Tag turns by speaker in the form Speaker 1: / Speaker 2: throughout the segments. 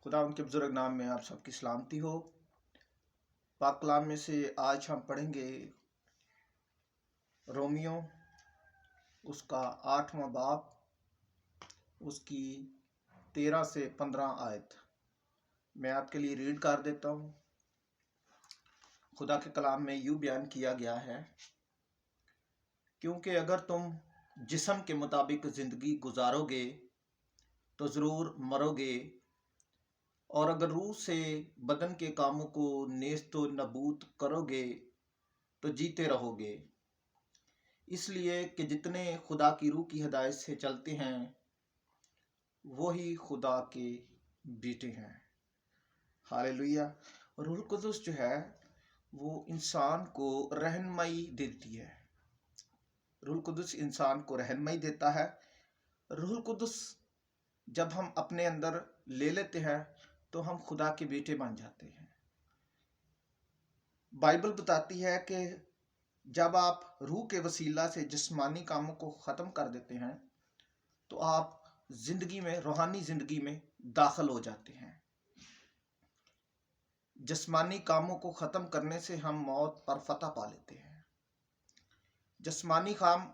Speaker 1: खुदा उनके बुजुर्ग नाम में आप सबकी सलामती हो। पाक कलाम में से आज हम पढ़ेंगे रोमियो उसका 8वां बाब, उसकी 13 से 15 आयत। मैं आपके लिए रीड कर देता हूँ। खुदा के कलाम में यूँ बयान किया गया है, क्योंकि अगर तुम जिस्म के मुताबिक ज़िंदगी गुजारोगे तो ज़रूर मरोगे, और अगर रूह से बदन के कामों को नेस्तो नबूद करोगे तो जीते रहोगे। इसलिए कि जितने खुदा की रूह की हिदायत से चलते हैं वही खुदा के बेटे हैं। हालेलुया। रूह कुदस जो है वो इंसान को रहनुमाई देती है। रूह कुदस इंसान को रहनुमाई देता है। रूह कुदस जब हम अपने अंदर ले लेते हैं तो हम खुदा के बेटे बन जाते हैं। बाइबल बताती है कि जब आप रूह के वसीला से जिस्मानी कामों को ख़त्म कर देते हैं तो आप ज़िंदगी में, रूहानी ज़िंदगी में दाखिल हो जाते हैं। जिस्मानी कामों को ख़त्म करने से हम मौत पर फतह पा लेते हैं। जिस्मानी काम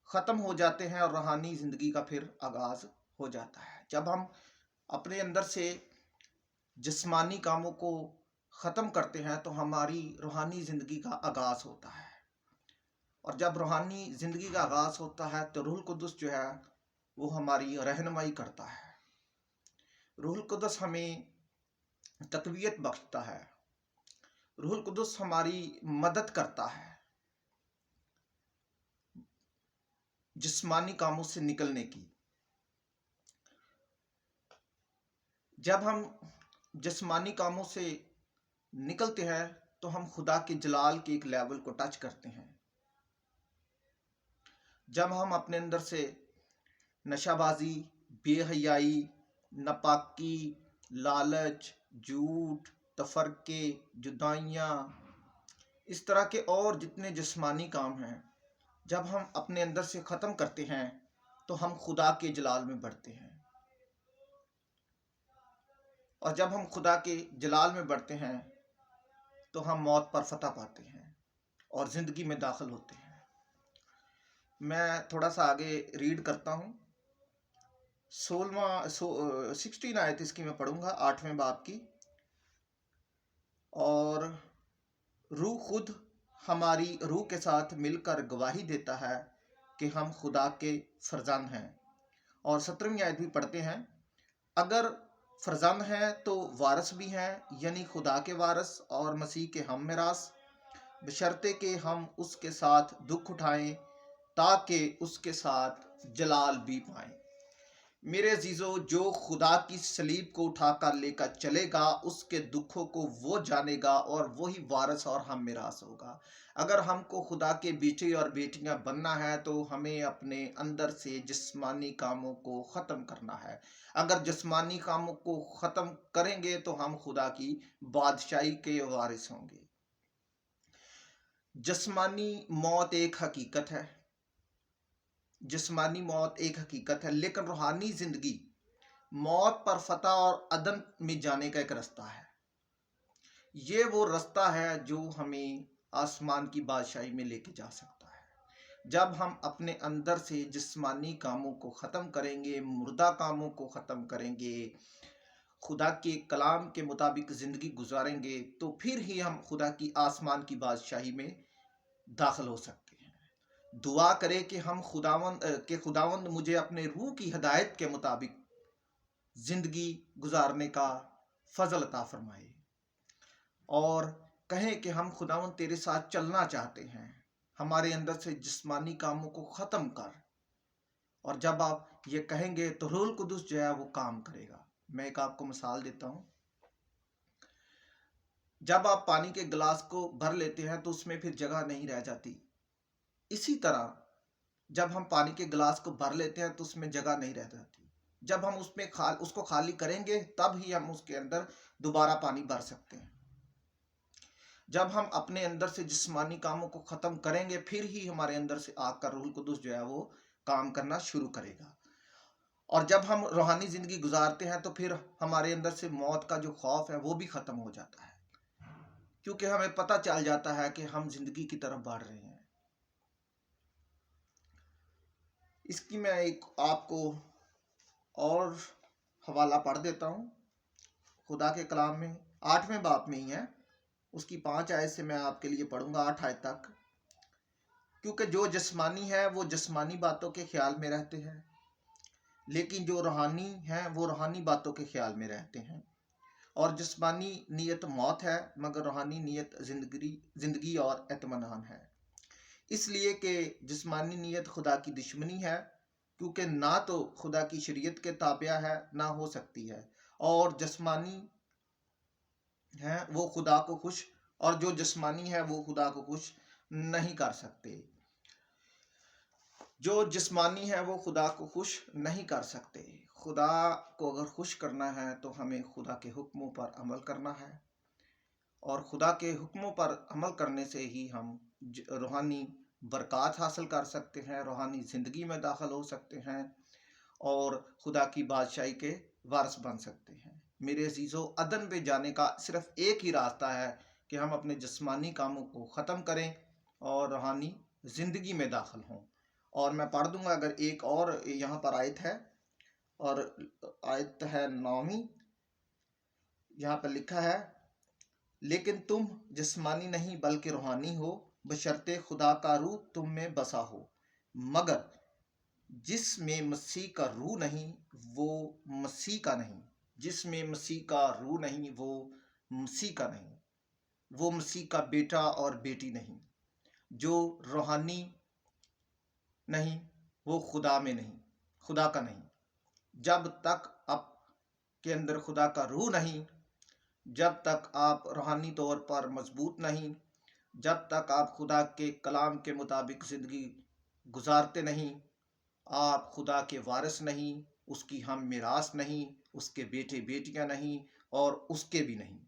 Speaker 1: ख़त्म हो जाते हैं और रूहानी ज़िंदगी का फिर आगाज़ हो जाता है। जब हम अपने अंदर से जिस्मानी कामों को ख़त्म करते हैं तो हमारी रूहानी ज़िंदगी का आगाज़ होता है, और जब रूहानी ज़िंदगी का आगाज़ होता है तो रूह कुदस जो है वो हमारी रहनुमाई करता है। रूह कुदस हमें तक़वियत बख्शता है। रूह कुदस हमारी मदद करता है जिस्मानी कामों से निकलने की। जब हम जिस्मानी कामों से निकलते हैं तो हम खुदा के जलाल के एक लेवल को टच करते हैं। जब हम अपने अंदर से नशाबाजी, बेहयाई, नापाकी, लालच, झूठ, तफरके, जुदाइयाँ, इस तरह के और जितने जिस्मानी काम हैं, जब हम अपने अंदर से ख़त्म करते हैं तो हम खुदा के जलाल में बढ़ते हैं। और जब हम खुदा के जलाल में बढ़ते हैं तो हम मौत पर फतह पाते हैं और ज़िंदगी में दाखिल होते हैं। मैं थोड़ा सा आगे रीड करता हूँ। 16 आयत इसकी मैं पढ़ूंगा, 8वें बाब की। और रूह खुद हमारी रूह के साथ मिलकर गवाही देता है कि हम खुदा के फर्जंद हैं। और 17वीं आयत भी पढ़ते हैं, अगर फर्जंद हैं तो वारस भी हैं, यानी खुदा के वारस और मसीह के हम मिरास, बशर्ते कि हम उसके साथ दुख उठाएं ताकि उसके साथ जलाल भी पाएं। मेरे अजीजों, जो खुदा की सलीब को उठाकर लेकर चलेगा उसके दुखों को वो जानेगा और वही वारस और हम मिरास होगा। अगर हमको खुदा के बेटे और बेटियां बनना है तो हमें अपने अंदर से जिस्मानी कामों को ख़त्म करना है। अगर जिस्मानी कामों को ख़त्म करेंगे तो हम खुदा की बादशाही के वारिस होंगे। जिस्मानी मौत एक हकीकत है, जिस्मानी मौत एक हकीकत है, लेकिन रूहानी ज़िंदगी मौत पर फतह और अदन में जाने का एक रास्ता है। ये वो रास्ता है जो हमें आसमान की बादशाही में लेके जा सकता है। जब हम अपने अंदर से जिस्मानी कामों को ख़त्म करेंगे, मुर्दा कामों को ख़त्म करेंगे, खुदा के कलाम के मुताबिक ज़िंदगी गुजारेंगे, तो फिर ही हम खुदा की आसमान की बादशाही में दाखिल हो सकते हैं। दुआ करें कि खुदावंद मुझे अपने रूह की हिदायत के मुताबिक ज़िंदगी गुजारने का फजल अता फरमाए, और कहें कि हम खुदावंद तेरे साथ चलना चाहते हैं, हमारे अंदर से जिस्मानी कामों को ख़त्म कर। और जब आप ये कहेंगे तो रूह कुदस जो है वो काम करेगा। मैं एक आपको मिसाल देता हूँ। जब आप पानी के गिलास को भर लेते हैं तो उसमें फिर जगह नहीं रह जाती। इसी तरह जब हम पानी के गिलास को भर लेते हैं तो उसमें जगह नहीं रह जाती। जब हम उसको खाली करेंगे तब ही हम उसके अंदर दोबारा पानी भर सकते हैं। जब हम अपने अंदर से जिस्मानी कामों को ख़त्म करेंगे फिर ही हमारे अंदर से आकर रूह कुदस जो है वो काम करना शुरू करेगा। اور جب ہم روحانی زندگی گزارتے ہیں تو پھر ہمارے اندر سے موت کا جو خوف ہے وہ بھی ختم ہو جاتا ہے، کیونکہ ہمیں پتہ چل جاتا ہے کہ ہم زندگی کی طرف بڑھ رہے ہیں۔ اس کی میں ایک آپ کو اور حوالہ پڑھ دیتا ہوں خدا کے کلام میں، 8ویں باب میں ہی ہے، اس کی 5 آیت سے میں آپ کے لیے پڑھوں گا 8 آیت تک۔ کیونکہ جو جسمانی ہے وہ جسمانی باتوں کے خیال میں رہتے ہیں، لیکن جو روحانی ہیں وہ روحانی باتوں کے خیال میں رہتے ہیں۔ اور جسمانی نیت موت ہے، مگر روحانی نیت زندگی اور اطمینان ہے۔ اس لیے کہ جسمانی نیت خدا کی دشمنی ہے، کیونکہ نہ تو خدا کی شریعت کے تابع ہے نہ ہو سکتی ہے، اور جسمانی ہے وہ خدا کو خوش اور جو جسمانی ہے وہ خدا کو خوش نہیں کر سکتے۔ جو جسمانی ہے وہ خدا کو خوش نہیں کر سکتے۔ خدا کو اگر خوش کرنا ہے تو ہمیں خدا کے حکموں پر عمل کرنا ہے، اور خدا کے حکموں پر عمل کرنے سے ہی ہم روحانی برکات حاصل کر سکتے ہیں، روحانی زندگی میں داخل ہو سکتے ہیں اور خدا کی بادشاہی کے وارث بن سکتے ہیں۔ میرے عزیزو، عدن پہ جانے کا صرف ایک ہی راستہ ہے کہ ہم اپنے جسمانی کاموں کو ختم کریں اور روحانی زندگی میں داخل ہوں۔ اور میں پڑھ دوں گا اگر ایک اور یہاں پر آیت ہے، اور آیت ہے 9ویں، یہاں پر لکھا ہے، لیکن تم جسمانی نہیں بلکہ روحانی ہو، بشرطے خدا کا روح تم میں بسا ہو، مگر جس میں مسیح کا روح نہیں وہ مسیح کا نہیں، جس میں مسیح کا روح نہیں وہ مسیح کا نہیں، وہ مسیح کا بیٹا اور بیٹی نہیں۔ جو روحانی نہیں وہ خدا میں نہیں، خدا کا نہیں۔ جب تک آپ کے اندر خدا کا روح نہیں، جب تک آپ روحانی طور پر مضبوط نہیں، جب تک آپ خدا کے کلام کے مطابق زندگی گزارتے نہیں، آپ خدا کے وارث نہیں، اس کی ہم میراث نہیں، اس کے بیٹے بیٹیاں نہیں، اور اس کے بھی نہیں۔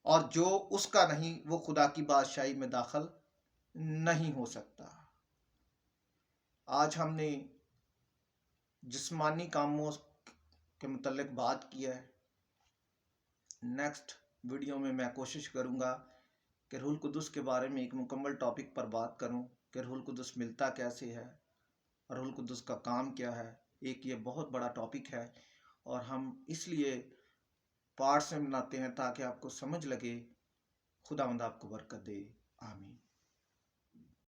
Speaker 1: اور جو اس کا نہیں وہ خدا کی بادشاہی میں داخل نہیں ہو سکتا۔ آج ہم نے جسمانی کاموں کے متعلق بات کی ہے۔ نیکسٹ ویڈیو میں کوشش کروں گا کہ روح القدس کے بارے میں ایک مکمل ٹاپک پر بات کروں کہ روح القدس ملتا کیسے ہے، روح القدس کا کام کیا ہے۔ ایک یہ بہت بڑا ٹاپک ہے، اور ہم اس لیے پارٹس میں بناتے ہیں تاکہ آپ کو سمجھ لگے۔ خداوند آپ کو برکت دے، آمین۔